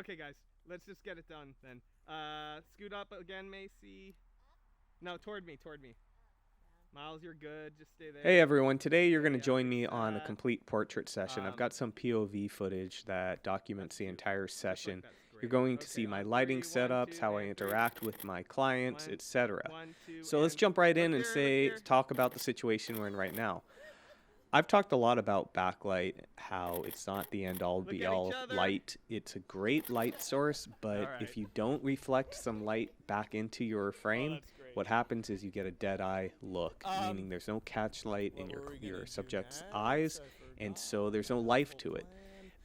Okay, guys, let's just get it done then. Scoot up again, Macy. No, toward me. Miles, you're good. Just stay there. Hey everyone, today you're going to join me on a complete portrait session. I've got some POV footage that documents the entire session. You're going to see my lighting setups, how I interact with my clients, etc. So let's jump right in and talk about the situation we're in right now. I've talked a lot about backlight, how it's not the end-all be-all light. It's a great light source, but if you don't reflect some light back into your frame, what happens is you get a dead-eye look, meaning there's no catch light in your subject's eyes, and so there's no life to it.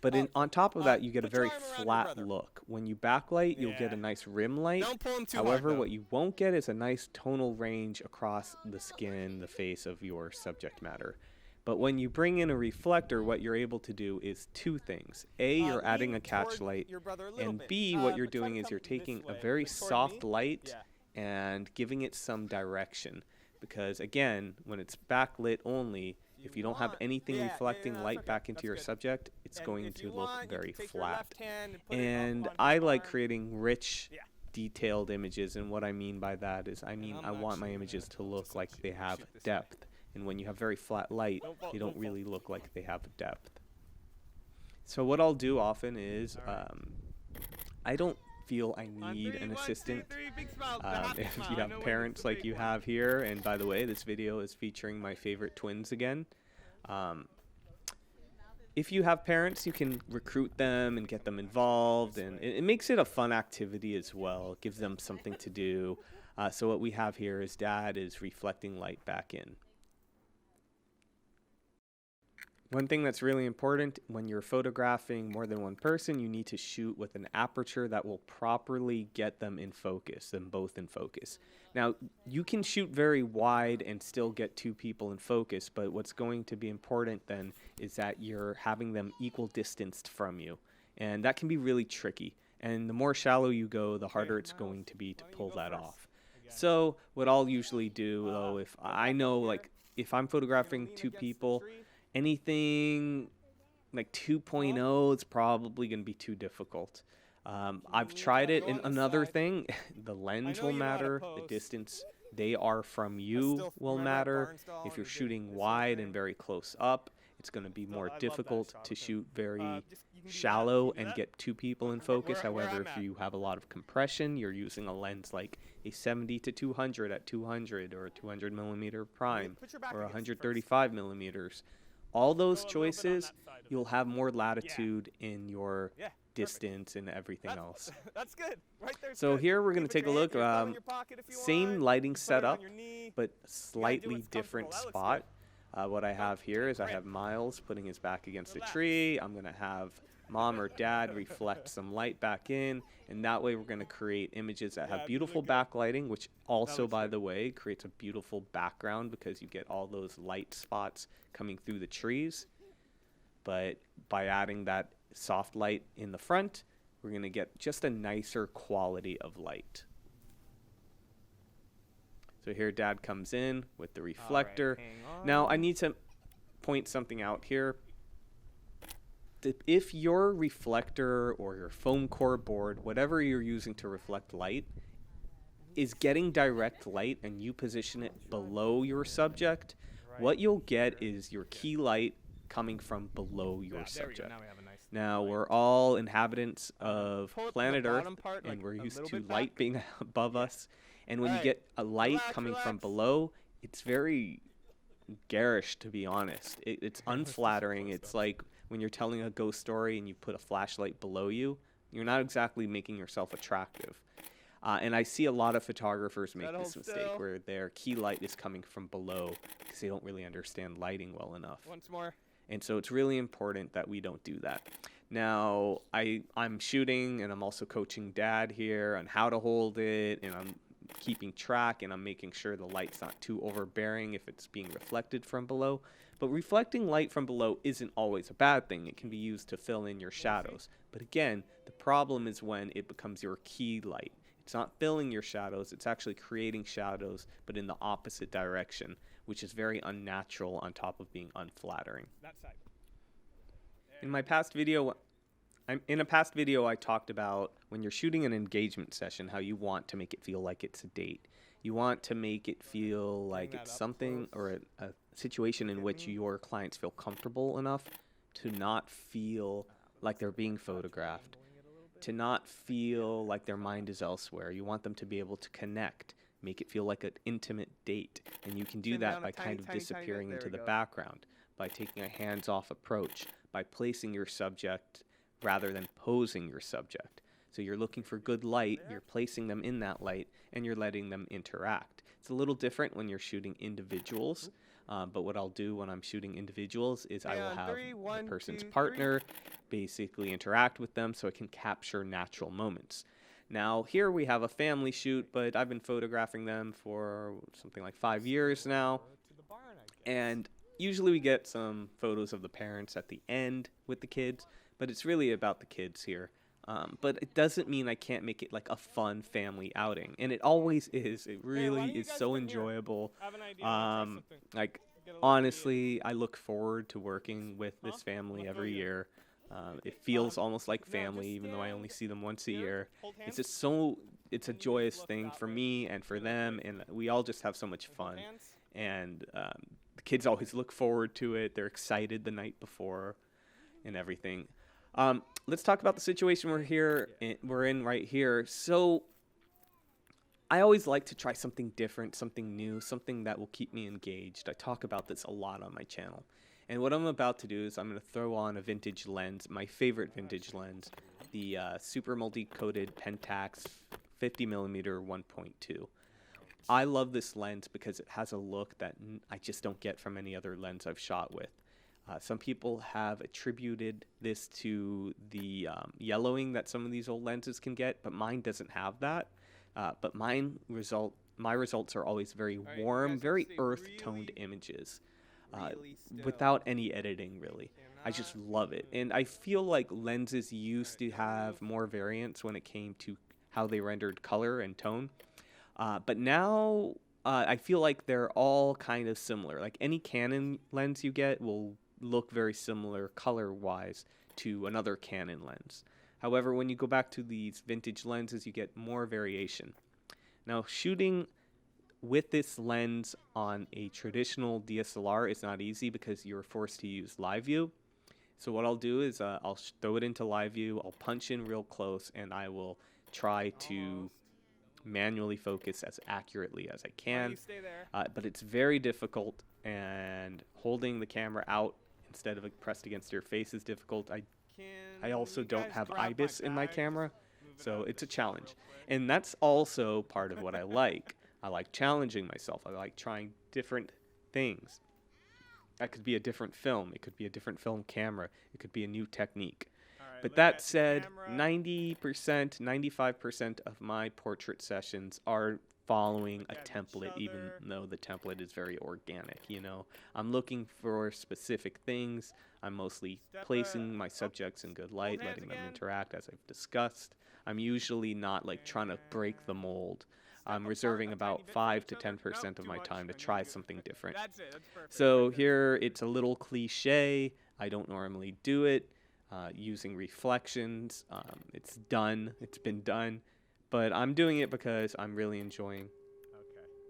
But on top of that, you get a very flat look. When you backlight, you'll get a nice rim light. However, what you won't get is a nice tonal range across the skin, the face of your subject matter. But when you bring in a reflector, what you're able to do is two things. A, you're adding a catch light, and B, what you're doing is you're taking a very soft light and giving it some direction. Because again, when it's backlit only, if you don't have anything reflecting light back into your subject, it's going to look very flat. And I like creating rich, detailed images, and what I mean by that is I want my images to look like they have depth. And when you have very flat light, they don't really look like they have depth. So what I'll do often is, I don't feel I need an assistant. If you have parents like you have here, and by the way, this video is featuring my favorite twins again. If you have parents, you can recruit them and get them involved, and it makes it a fun activity as well. It gives them something to do. So what we have here is Dad is reflecting light back in. One thing that's really important when you're photographing more than one person, you need to shoot with an aperture that will properly get them in focus, them both in focus. Now, you can shoot very wide and still get two people in focus, but what's going to be important then is that you're having them equal distanced from you. And that can be really tricky. And the more shallow you go, the harder it's going to be to pull that off. So what I'll usually do, though, if I know, like, if I'm photographing two people, anything like 2.0 is probably going to be too difficult. I've tried it, and another thing, the lens will matter, the distance they are from you will matter. If you're shooting wide and very close up, it's going to be more difficult to shoot very shallow and get two people in focus. However, if you have a lot of compression, you're using a lens like a 70 to 200 at 200 or a 200 millimeter prime or 135 millimeters. All those choices, you'll have more latitude in your distance and everything else. That's good. Right there. So here we're going to take a look. Same lighting setup, but slightly different spot. What I have here is I have Miles putting his back against a tree. I'm going to have Mom or Dad reflect some light back in, and that way we're going to create images that have beautiful backlighting, which also, by the way, creates a beautiful background because you get all those light spots coming through the trees. But by adding that soft light in the front, we're going to get just a nicer quality of light. So here Dad comes in with the reflector. Now I need to point something out here. If your reflector or your foam core board, whatever you're using to reflect light, is getting direct light and you position it below your subject, what you'll get is your key light coming from below your subject. Now, we're all inhabitants of planet Earth, and we're used to light being above us. And when you get a light coming from below, it's very garish, to be honest. It's unflattering. It's like when you're telling a ghost story and you put a flashlight below you, you're not exactly making yourself attractive. And I see a lot of photographers make this mistake where their key light is coming from below because they don't really understand lighting well enough. Once more. And so it's really important that we don't do that. Now, I'm shooting and I'm also coaching Dad here on how to hold it, and I'm keeping track, and I'm making sure the light's not too overbearing if it's being reflected from below. But reflecting light from below isn't always a bad thing. It can be used to fill in your shadows. But again, the problem is when it becomes your key light. It's not filling your shadows, it's actually creating shadows, but in the opposite direction, which is very unnatural on top of being unflattering. That side. In my past video, in a past video, I talked about when you're shooting an engagement session, how you want to make it feel like it's a date. You want to make it feel like it's something or a situation in which your clients feel comfortable enough to not feel like they're being photographed, to not feel like their mind is elsewhere. You want them to be able to connect, make it feel like an intimate date. And you can do that by kind of disappearing into the background, by taking a hands-off approach, by placing your subject rather than posing your subject. So you're looking for good light, you're placing them in that light, and you're letting them interact. It's a little different when you're shooting individuals, but what I'll do when I'm shooting individuals is I will have the person's partner basically interact with them so I can capture natural moments. Now, here we have a family shoot, but I've been photographing them for something like 5 years now, and usually we get some photos of the parents at the end with the kids, but it's really about the kids here. But it doesn't mean I can't make it like a fun family outing, and it always is. It really is so enjoyable. Like, honestly, I look forward to working with this family every year. It feels almost like family, even though I only see them once a year. It's just it's a joyous thing for me and for them, and we all just have so much fun. And the kids always look forward to it. They're excited the night before and everything. Let's talk about the situation we're in right here. So I always like to try something different, something new, something that will keep me engaged. I talk about this a lot on my channel. And what I'm about to do is I'm going to throw on a vintage lens, my favorite vintage lens, the Super Multi-Coated Pentax 50mm 1.2. I love this lens because it has a look that I just don't get from any other lens I've shot with. Some people have attributed this to the yellowing that some of these old lenses can get, but mine doesn't have that. But my results are always very warm, very earth-toned images, without any editing, really. I just love it. And I feel like lenses used to have more variance when it came to how they rendered color and tone. But now I feel like they're all kind of similar. Like any Canon lens you get will look very similar color-wise to another Canon lens. However, when you go back to these vintage lenses, you get more variation. Now, shooting with this lens on a traditional DSLR is not easy because you're forced to use live view. So what I'll do is I'll throw it into live view, I'll punch in real close, and I will try to manually focus as accurately as I can. But it's very difficult, and holding the camera out instead of pressed against your face is difficult. I also don't have IBIS in my camera, so it's a challenge. And that's also part of what I like. I like challenging myself. I like trying different things. That could be a different film. It could be a different film camera. It could be a new technique. But that said, 90%, 95% of my portrait sessions are following a template, even though the template is very organic, you know. I'm looking for specific things. I'm mostly placing my subjects in good light, letting them interact as I've discussed. I'm usually not like trying to break the mold. I'm reserving about 5 to 10% of my time to try something different. So here it's a little cliche. I don't normally do it. Using reflections. It's done. It's been done. But I'm doing it because I'm really enjoying...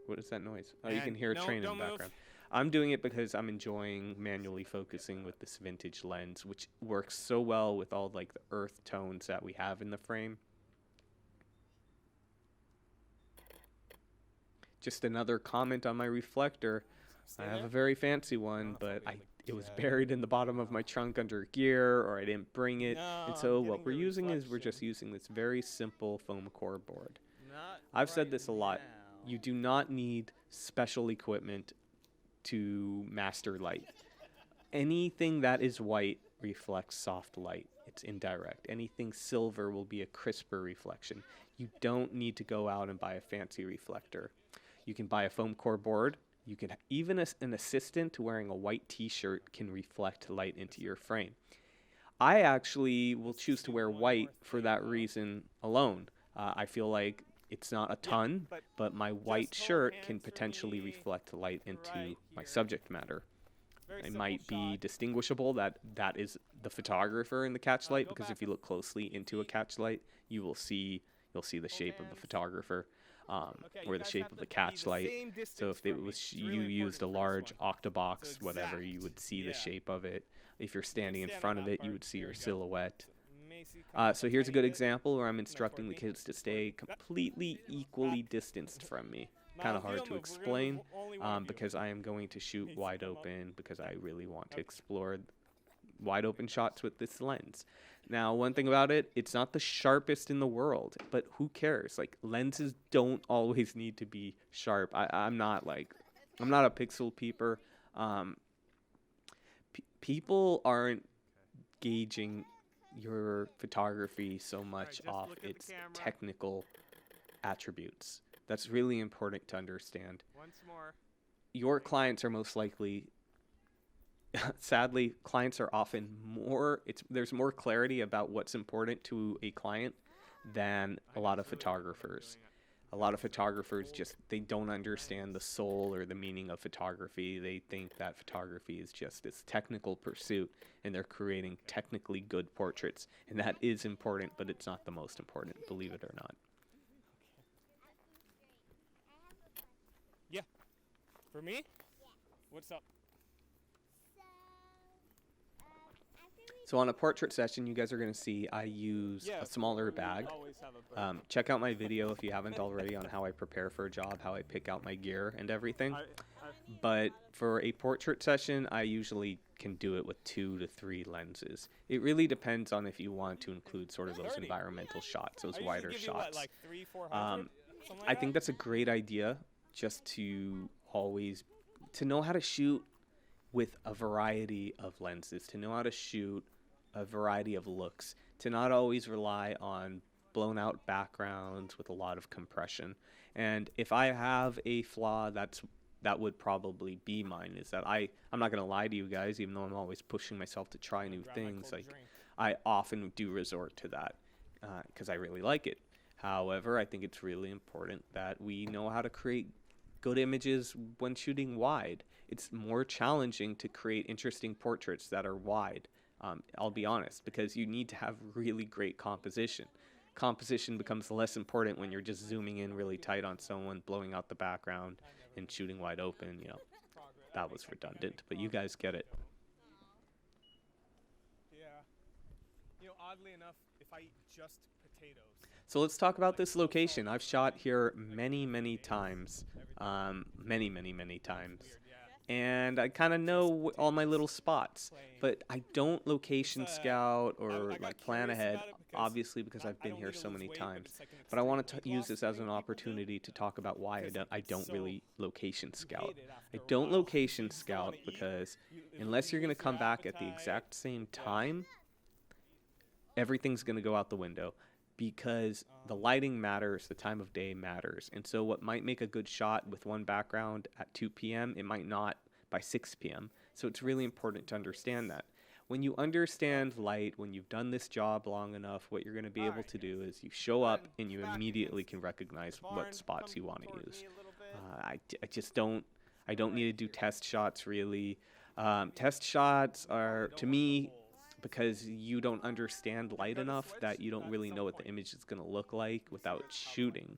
What is that noise? Oh, you can hear a train in the background. I'm doing it because I'm enjoying manually focusing with this vintage lens, which works so well with all like the earth tones that we have in the frame. Just another comment on my reflector. I have a very fancy one, but it was buried in the bottom of my trunk under gear, or I didn't bring it. And so what we're using is we're just using this very simple foam core board. I've said this a lot. You do not need special equipment to master light. Anything that is white reflects soft light. It's indirect. Anything silver will be a crisper reflection. You don't need to go out and buy a fancy reflector. You can buy a foam core board. You can even an assistant wearing a white t-shirt can reflect light into your frame. I actually will choose to wear white for that reason alone. I feel like it's not a ton, but my white shirt can potentially reflect light into my subject matter. It might be distinguishable that is the photographer in the catch light, because if you look closely into a catch light, you'll see the shape of the photographer, or the shape of the catch light. So if it was you used a large octabox, whatever, you would see the shape of it. If you're standing in front of it, you would see your silhouette. So here's a good example where I'm instructing the kids to stay completely equally distanced from me. Kind of hard to explain, because I am going to shoot wide open, because I really want to explore wide open shots with this lens. Now, one thing about it, it's not the sharpest in the world, but who cares? Like, lenses don't always need to be sharp. I'm not a pixel peeper. People aren't gauging your photography so much off its technical attributes. That's really important to understand. Once more. Your clients are most likely, sadly, clients are often there's more clarity about what's important to a client than a lot of photographers. A lot of photographers they don't understand the soul or the meaning of photography. They think that photography is just this technical pursuit, and they're creating technically good portraits. And that is important, but it's not the most important, believe it or not. Yeah. For me? What's up? So on a portrait session, you guys are going to see I use a smaller bag. Check out my video if you haven't already on how I prepare for a job, how I pick out my gear and everything. But for a portrait session, I usually can do it with 2 to 3 lenses. It really depends on if you want to include sort of those environmental shots, those wider shots. I think that's a great idea, just to know how to shoot with a variety of lenses, to know how to shoot a variety of looks, to not always rely on blown out backgrounds with a lot of compression. And if I have a flaw, that would probably be mine, is that I'm not going to lie to you guys, even though I'm always pushing myself to try new things. Like, I often do resort to that because I really like it. However, I think it's really important that we know how to create good images when shooting wide. It's more challenging to create interesting portraits that are wide. I'll be honest, because you need to have really great composition. Composition becomes less important when you're just zooming in really tight on someone, blowing out the background, and shooting wide open. That was redundant, but you guys get it. Yeah. Oddly enough, if I eat just potatoes. So let's talk about this location. I've shot here many, many times. Many times. And I kind of know all my little spots, but I don't location scout or plan ahead, obviously, because I've been here so many times. But I want to use this as an opportunity to talk about why I don't really location scout. I don't location scout because unless you're going to come back at the exact same time, everything's going to go out the window. Because the lighting matters, the time of day matters. And so what might make a good shot with one background at 2 p.m., it might not by 6 p.m. So it's really important to understand that. When you understand light, when you've done this job long enough, what you're going to be able to do is you show up and you immediately can recognize what spots you want to use. I don't need to do test shots really. Test shots are, to me, because you don't understand light enough that you don't really know what the image is going to look like without shooting.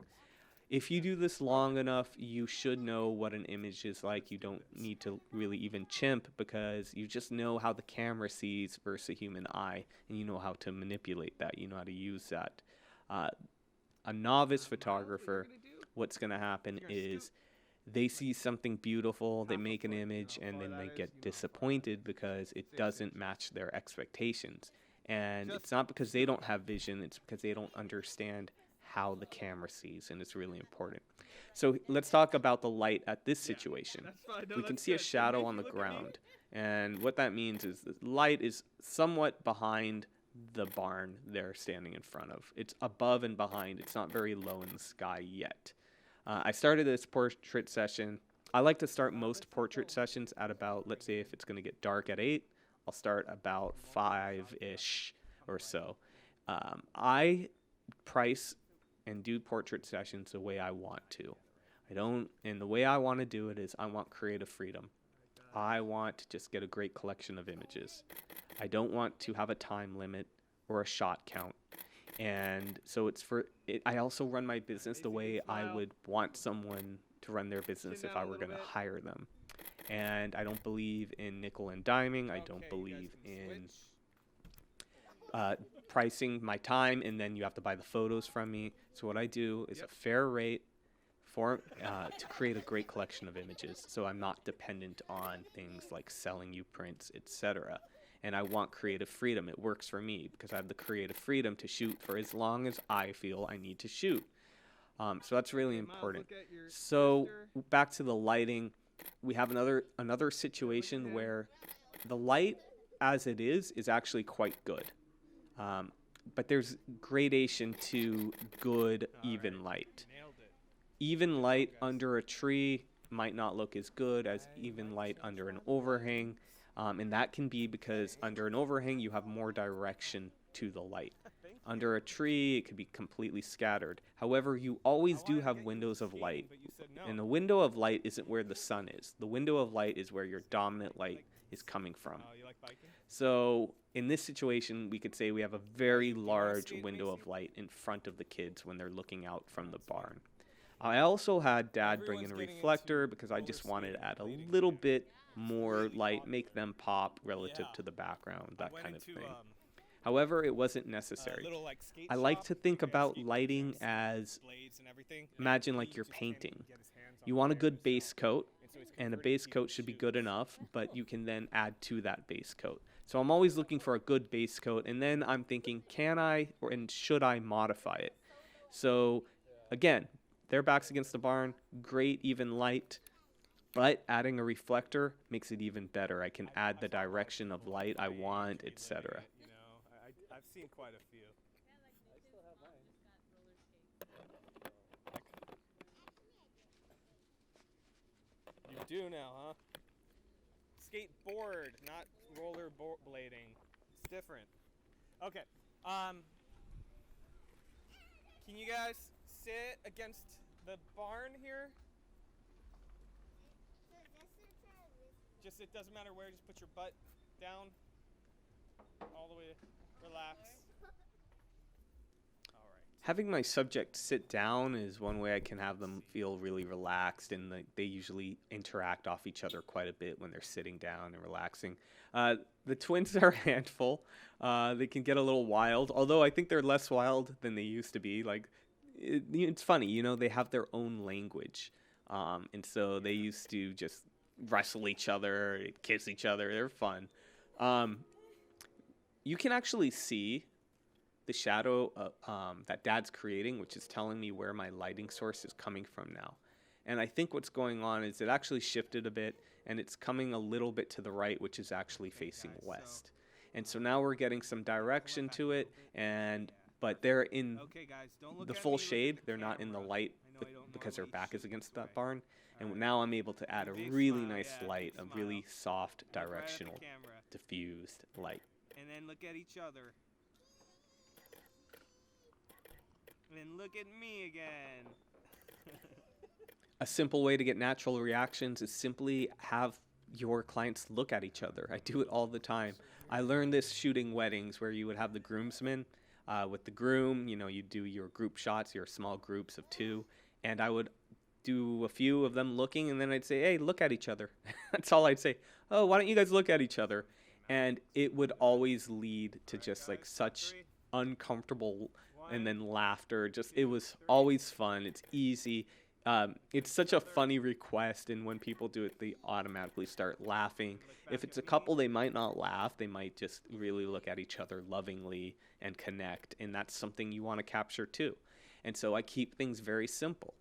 If you do this long enough, you should know what an image is like. You don't need to really even chimp, because you just know how the camera sees versus a human eye, and you know how to manipulate that. You know how to use that. A novice photographer, what's going to happen is they see something beautiful, they make an image, and then they get disappointed because it doesn't match their expectations. And it's not because they don't have vision, it's because they don't understand how the camera sees, and it's really important. So let's talk about the light at this situation. We can see a shadow on the ground, and what that means is the light is somewhat behind the barn they're standing in front of. It's above and behind, it's not very low in the sky yet. I started this portrait session. I like to start most portrait sessions at about, let's say if it's going to get dark at 8, I'll start about 5-ish or so. I price and do portrait sessions the way I want to. And the way I want to do it is I want creative freedom. I want to just get a great collection of images. I don't want to have a time limit or a shot count. And so I also run my business the way I would want someone to run their business if I were going to hire them. And I don't believe in nickel and diming. I don't believe in pricing my time and then you have to buy the photos from me. So what I do is a fair rate to create a great collection of images. So I'm not dependent on things like selling you prints, etc. And I want creative freedom. It works for me because I have the creative freedom to shoot for as long as I feel I need to shoot. So that's really important. So back to the lighting, we have another situation where the light as it is actually quite good. But there's gradation to good even light. Even light under a tree might not look as good as even light under an overhang. And that can be because under an overhang, you have more direction to the light. Under a tree, it could be completely scattered. However, you always do have windows of light. And the window of light isn't where the sun is. The window of light is where your dominant light is coming from. So in this situation, we could say we have a very large window of light in front of the kids when they're looking out from the barn. I also had Dad bring in a reflector because I just wanted to add a little bit more light, make them pop relative to the background, that kind of thing. However, it wasn't necessary. I like to think about lighting as, imagine like you're painting. You want a good base coat, and a base coat should be good enough, but you can then add to that base coat. So I'm always looking for a good base coat, and then I'm thinking, can I and should I modify it? So again, their back's against the barn, great even light, but adding a reflector makes it even better. I can add the direction of light I want, etc. You know, I've seen quite a few. You do now, huh? Skateboard, not roller blading. It's different. Okay. Can you guys sit against the barn here? Just, it doesn't matter where, just put your butt down. All the way, relax. All right. Having my subject sit down is one way I can have them feel really relaxed, and they usually interact off each other quite a bit when they're sitting down and relaxing. The twins are a handful. They can get a little wild, although I think they're less wild than they used to be. Like, it's funny, you know, they have their own language. And so they used to just wrestle each other, kiss each other. They're fun. You can actually see the shadow that Dad's creating, which is telling me where my lighting source is coming from now. And I think what's going on is it actually shifted a bit, and it's coming a little bit to the right, which is actually facing west. And so now we're getting some direction to it, but they're in the full shade. They're not in the light because their back is against that barn. And now I'm able to add a really nice light, a really soft, directional, diffused light. And then look at each other. And then look at me again. A simple way to get natural reactions is simply have your clients look at each other. I do it all the time. I learned this shooting weddings where you would have the groomsmen with the groom. You know, you do your group shots, your small groups of 2. And I would do a few of them looking, and then I'd say, hey, look at each other. That's all I'd say. Oh, why don't you guys look at each other? And it would always lead to just like such uncomfortable and then laughter. Just, it was always fun. It's easy. It's such a funny request, and when people do it, they automatically start laughing. If it's a couple, they might not laugh. They might just really look at each other lovingly and connect, and that's something you want to capture too. And so I keep things very simple.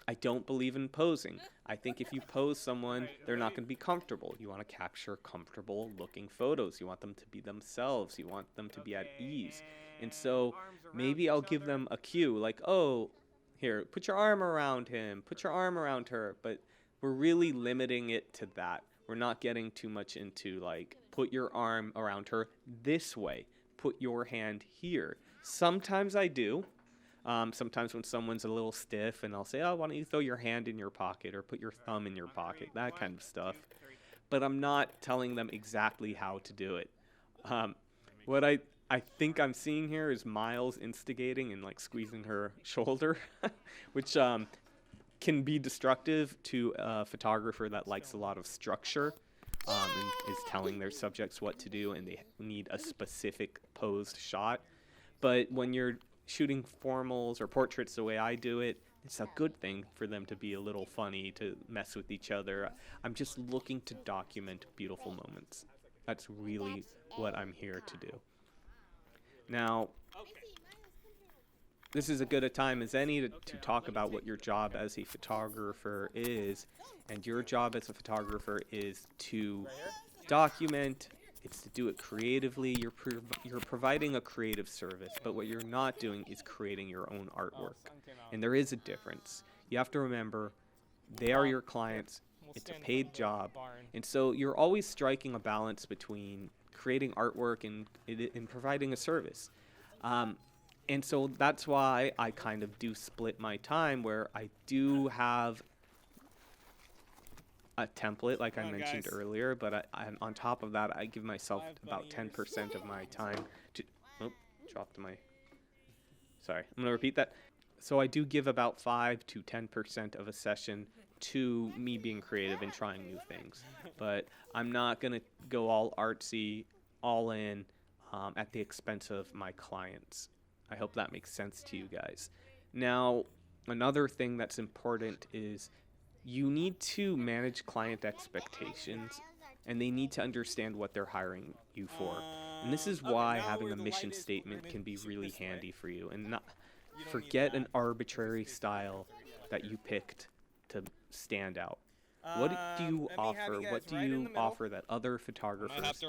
I don't believe in posing. I think if you pose someone, they're not going to be comfortable. You want to capture comfortable looking photos. You want them to be themselves. You want them to be at ease. And so maybe I'll give them a cue like, oh, here, put your arm around him, put your arm around her. But we're really limiting it to that. We're not getting too much into like, put your arm around her this way, put your hand here. Sometimes I do. Sometimes when someone's a little stiff, and I'll say, oh, why don't you throw your hand in your pocket or put your thumb in your pocket, that kind of stuff. but I'm not telling them exactly how to do it. What I think I'm seeing here is Miles instigating and like squeezing her shoulder, which can be destructive to a photographer that likes a lot of structure, and is telling their subjects what to do and they need a specific posed shot. But when you're shooting formals or portraits the way I do it, it's a good thing for them to be a little funny, to mess with each other. I'm just looking to document beautiful moments. That's really what I'm here to do. Now, this is as good a time as any to talk about what your job as a photographer is. And your job as a photographer is to document. It's to do it creatively. You're providing a creative service, but what you're not doing is creating your own artwork. And there is a difference. You have to remember, they are your clients. It's a paid job. And so you're always striking a balance between creating artwork and providing a service. And so that's why I kind of do split my time, where I do have a template, like I mentioned earlier, but on top of that, I give myself about 10% of my time to... Oh, dropped my... Sorry, I'm going to repeat that. So I do give about 5 to 10% of a session to me being creative and trying new things. But I'm not going to go all artsy, all in, at the expense of my clients. I hope that makes sense to you guys. Now, another thing that's important is you need to manage client expectations, and they need to understand what they're hiring you for. And this is why having a mission statement can be really handy for you, and not forget an arbitrary style that you picked to stand out. What do you offer? What do you offer that other photographers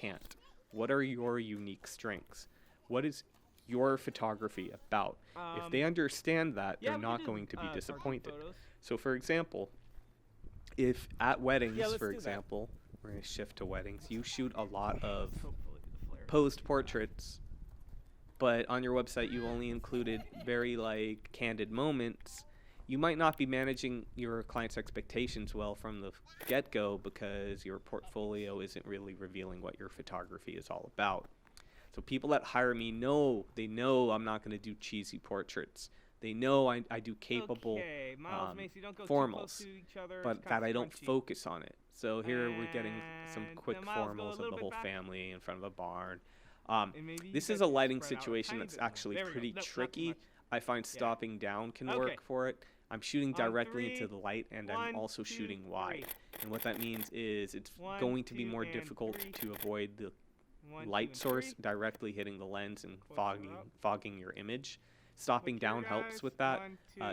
can't? What are your unique strengths? What is your photography about? If they understand that, they're not going to be disappointed. So, for example, if at weddings, for example, we're going to shift to weddings, you shoot a lot of posed portraits, but on your website you only included very like candid moments, you might not be managing your client's expectations well from the get-go because your portfolio isn't really revealing what your photography is all about. So people that hire me know I'm not going to do cheesy portraits. They know I do capable formals, but that I don't focus on it. So here we're getting some quick formals of the whole family in front of a barn. This is a lighting situation that's actually pretty tricky. I find stopping down can work for it. I'm shooting directly into the light, and I'm also shooting wide. And what that means is it's going to be more difficult to avoid the light source directly hitting the lens and fogging your image. Stopping down helps with that.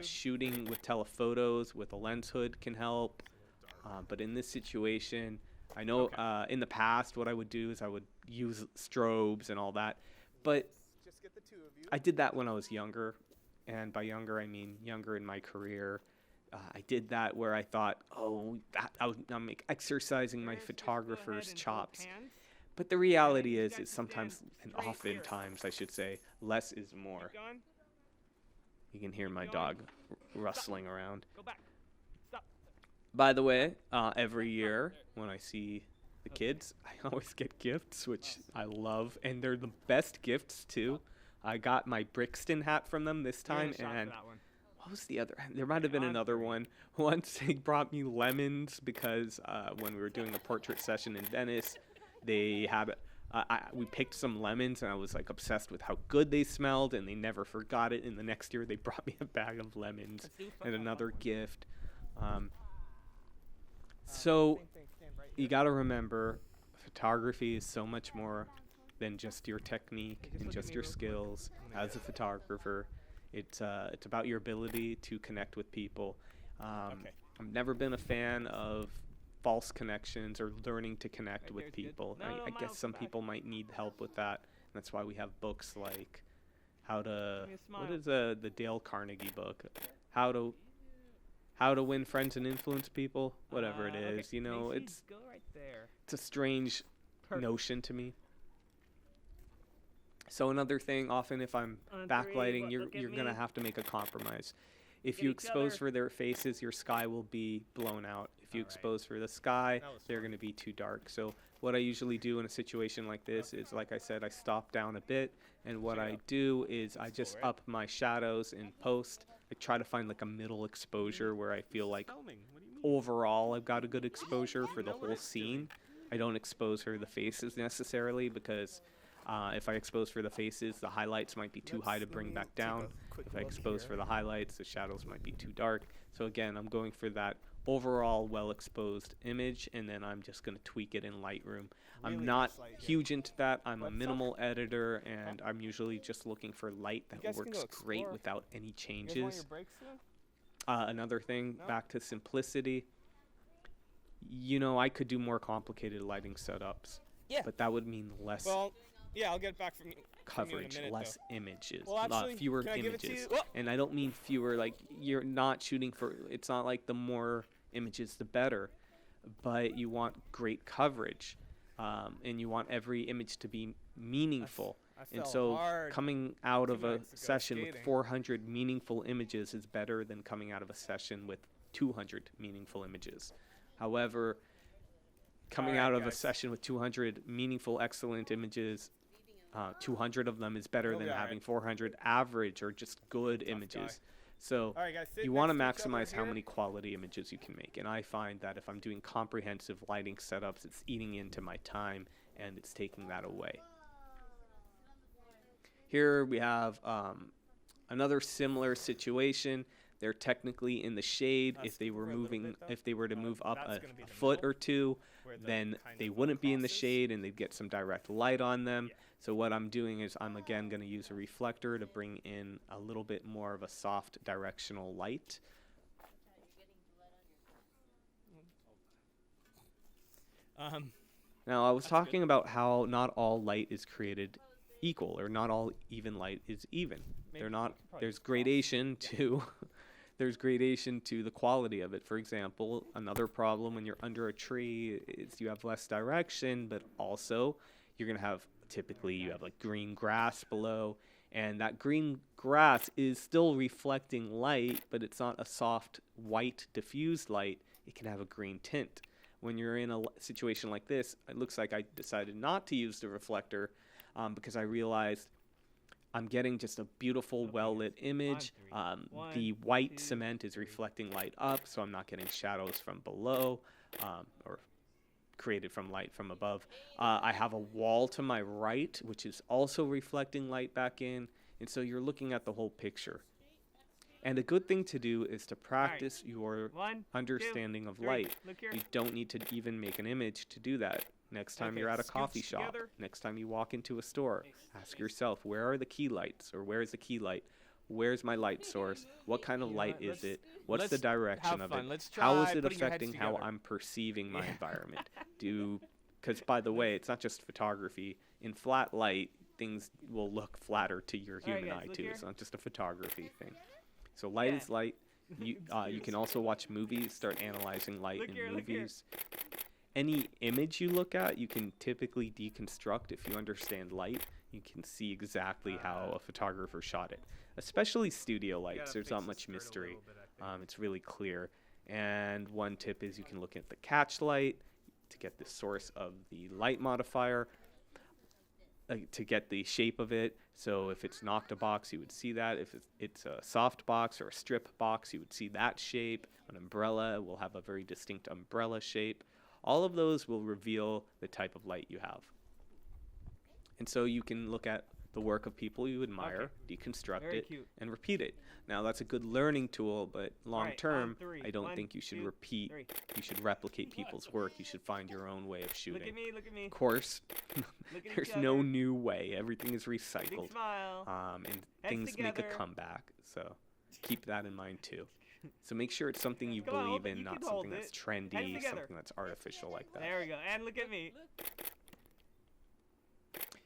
Shooting with telephotos with a lens hood can help. But in this situation, I know in the past what I would do is I would use strobes and all that. But I did that when I was younger. And by younger, I mean younger in my career. I did that where I thought, I'm exercising my photographer's chops. But the reality is sometimes, and oftentimes, I should say, less is more. You can hear my dog rustling around. By the way, every year when I see the kids, I always get gifts, which I love. And they're the best gifts, too. I got my Brixton hat from them this time, and what was the other? There might have been another one. Once they brought me lemons because when we were doing a portrait session in Venice, they had we picked some lemons, and I was like obsessed with how good they smelled, and they never forgot it. And the next year, they brought me a bag of lemons and another gift. So you got to remember, photography is so much more than just your technique and just your skills as a photographer. It's about your ability to connect with people. I've never been a fan of false connections or learning to connect with people. I guess some people might need help with that. And that's why we have books like what is the Dale Carnegie book? How to Win Friends and Influence People, whatever it is. You know, it's a strange notion to me. So another thing, often if I'm backlighting, you're going to have to make a compromise. If Get you each expose other. for their faces, your sky will be blown out. If you All right. expose for the sky, That was they're fun. going to be too dark. So what I usually do in a situation like this is, like I said, I stop down a bit, and what Check it I out. do is I That's just cool, right? up my shadows in post. I try to find like a middle exposure where I feel like Filming. What do you mean? overall I've got a good exposure for You the know what whole it's doing. scene. I don't expose for the faces necessarily, because if I expose for the faces, the highlights might be too high to bring back down. If I expose for the highlights, the shadows might be too dark. So again, I'm going for that overall well exposed image, and then I'm just going to tweak it in Lightroom. I'm Really not nice light here. huge into that. I'm a What's up? minimal editor, and I'm usually just looking for light You that guys can go works great explore. without any You guys want changes. your breaks soon? Another thing, No? back to simplicity. You know, I could do more complicated lighting setups, Yeah. but that would mean less Well, yeah, I'll get back from you. coverage, minute, less images, Well, actually, fewer can I give it to images. you? Oh! And I don't mean fewer, like you're not shooting for, it's not like the more images the better, but you want great coverage, and you want every image to be meaningful. I And fell so hard coming out 2 of a nights ago session with skating. 400 meaningful images is better than coming out of a session with 200 meaningful images. However, coming Alright, out of a guys. session with 200 meaningful, excellent images, 200 of them is better You'll than be having alright. 400 average or just good Tough guy. images. So All right, guys. Sit you want to next each other maximize how here. many quality images you can make. And I find that if I'm doing comprehensive lighting setups, it's eating into my time and it's taking that away. Here we have another similar situation. They're technically in the shade. Let's If they move were over a little moving, bit, though. if they were to move up That's a gonna be the foot middle, or two, where the then kind they of wouldn't be in the crosses. shade and they'd get some direct light on them. Yeah. So what I'm doing is I'm again going to use a reflector to bring in a little bit more of a soft directional light. Now I was That's talking good. about how not all light is created equal, or not all even light is even. Maybe They're we not. could probably There's cross. gradation to there's gradation to the quality of it. For example, another problem when you're under a tree is you have less direction, but also you're gonna have, typically you have like green grass below, and that green grass is still reflecting light, but it's not a soft white diffused light. It can have a green tint. When you're in a situation like this, it looks like I decided not to use the reflector because I realized I'm getting just a beautiful, well-lit image. The white cement is reflecting light up, so I'm not getting shadows from below or created from light from above. I have a wall to my right, which is also reflecting light back in, and so you're looking at the whole picture. And a good thing to do is to practice your 1, understanding of 3. light. Look here. You don't need to even make an image to do that. Next time Okay, you're at a scooch coffee shop, together. next time you walk into a store, Nice, ask yourself, where are the key lights, or where's the key light? Where's my light source? What kind of You know light what, is let's- it? What's the let's direction have of fun. it? Let's How is try it putting your heads affecting how together. I'm perceiving my Yeah. environment? Because by the way, it's not just photography. In flat light, things will look flatter to your All right, human guys, eye look too. here. It's not just a photography thing. So light Yeah. is light. You can also watch movies, start analyzing light Look in here, look here. movies. Any image you look at, you can typically deconstruct. If you understand light, you can see exactly how a photographer shot it. Especially studio lights, there's not much mystery. It's really clear. And one tip is you can look at the catch light to get the source of the light modifier, to get the shape of it. So if it's an octabox, you would see that. If it's a soft box or a strip box, you would see that shape. An umbrella will have a very distinct umbrella shape. All of those will reveal the type of light you have. And so you can look at the work of people you admire, deconstruct Very it, cute. and repeat it. Now that's a good learning tool, but long Alright, term, on 3. I don't 1, think you should 2, repeat. 3. You should replicate people's work. You should find your own way of Look shooting. at me, look at me. Of course, Look at there's each no other. new way. Everything is Big recycled, smile. and Heads things make a together. comeback. So keep that in mind too. So make sure it's something you Come on, hold believe it. in, You not can hold something that's it. trendy, Heads together. something that's artificial like that. There we go. And look at me.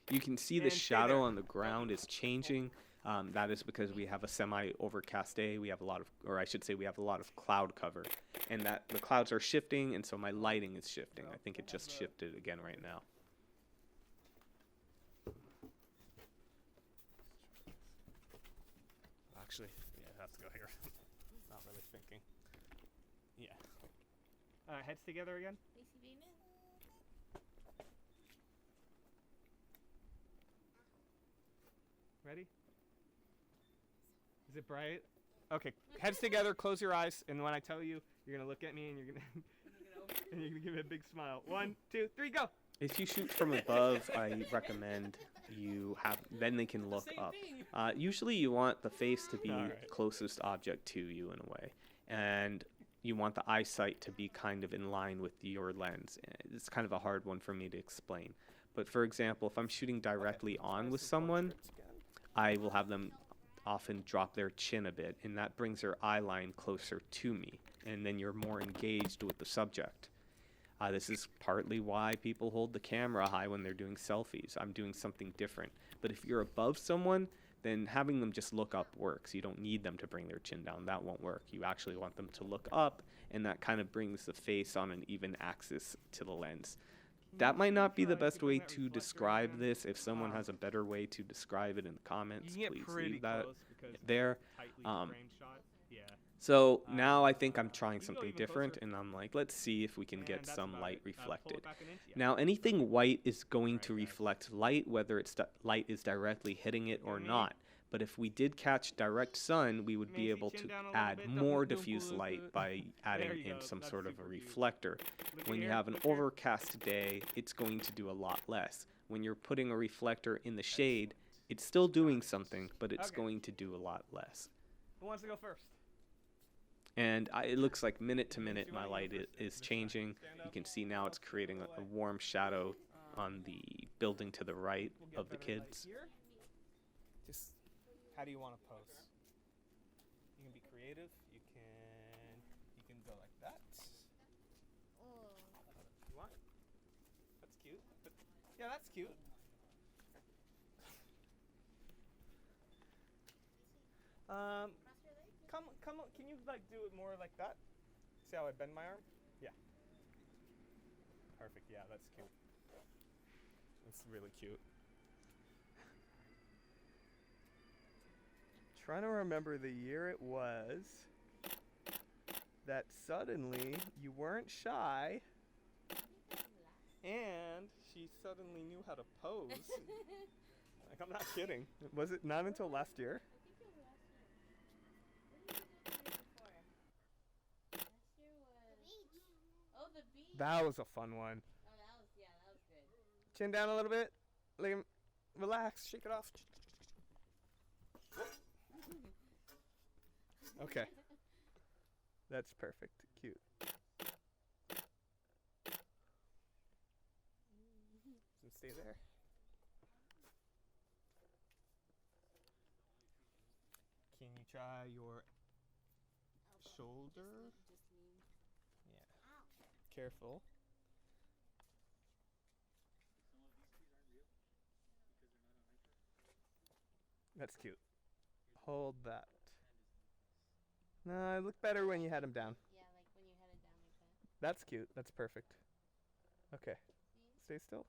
You can see the And stay shadow there. on the ground is changing. That is because we have a semi-overcast day. We have a lot of, or I should say, we have a lot of cloud cover, and that the clouds are shifting, and so my lighting is shifting. I think it just shifted again right now. Actually, yeah, it has to go here. Not really thinking. Yeah. Heads together again. Ready? Is it bright? Okay, heads together, close your eyes, and when I tell you, you're gonna look at me and you're gonna and you're gonna give me a big smile. 1, 2, 3, go! If you shoot from above, I recommend then they can look up. Usually you want the face to be Alright. closest object to you in a way, and you want the eyesight to be kind of in line with your lens. It's kind of a hard one for me to explain. But for example, if I'm shooting directly on with someone, I will have them often drop their chin a bit, and that brings their eye line closer to me, and then you're more engaged with the subject. This is partly why people hold the camera high when they're doing selfies. I'm doing something different. But if you're above someone, then having them just look up works. You don't need them to bring their chin down. That won't work. You actually want them to look up, and that kind of brings the face on an even axis to the lens. That might not be the best way to describe this. If someone has a better way to describe it in the comments, please leave that there. So now I think I'm trying something different, and I'm like, let's see if we can get some light reflected. Now anything white is going to reflect light, whether light is directly hitting it or not. But if we did catch direct sun, we would be able to add more diffuse light by adding in some sort of a reflector. When you have an overcast day, it's going to do a lot less. When you're putting a reflector in the shade, it's still doing something, but it's going to do a lot less. Who wants to go first? And it looks like minute to minute my light is changing. You can see now it's creating a warm shadow on the building to the right of the kids. Just how do you want to pose? You can be creative. You can go like that. You want? That's cute. Yeah, that's cute. Come on, can you like do it more like that? See how I bend my arm? Yeah. Perfect, yeah, that's cute. That's really cute. Trying to remember the year it was that suddenly you weren't shy and she suddenly knew how to pose. Like, I'm not kidding. Was it not until last year? That was a fun one. Oh, that was good. Chin down a little bit. Relax. Shake it off. Okay. That's perfect. Cute. So stay there. Can you try your shoulder? Yeah. Careful. That's cute. Hold that. No, it looked better when you had him down. Yeah, like when you had it down like that. That's cute. That's perfect. Okay. See? Stay still.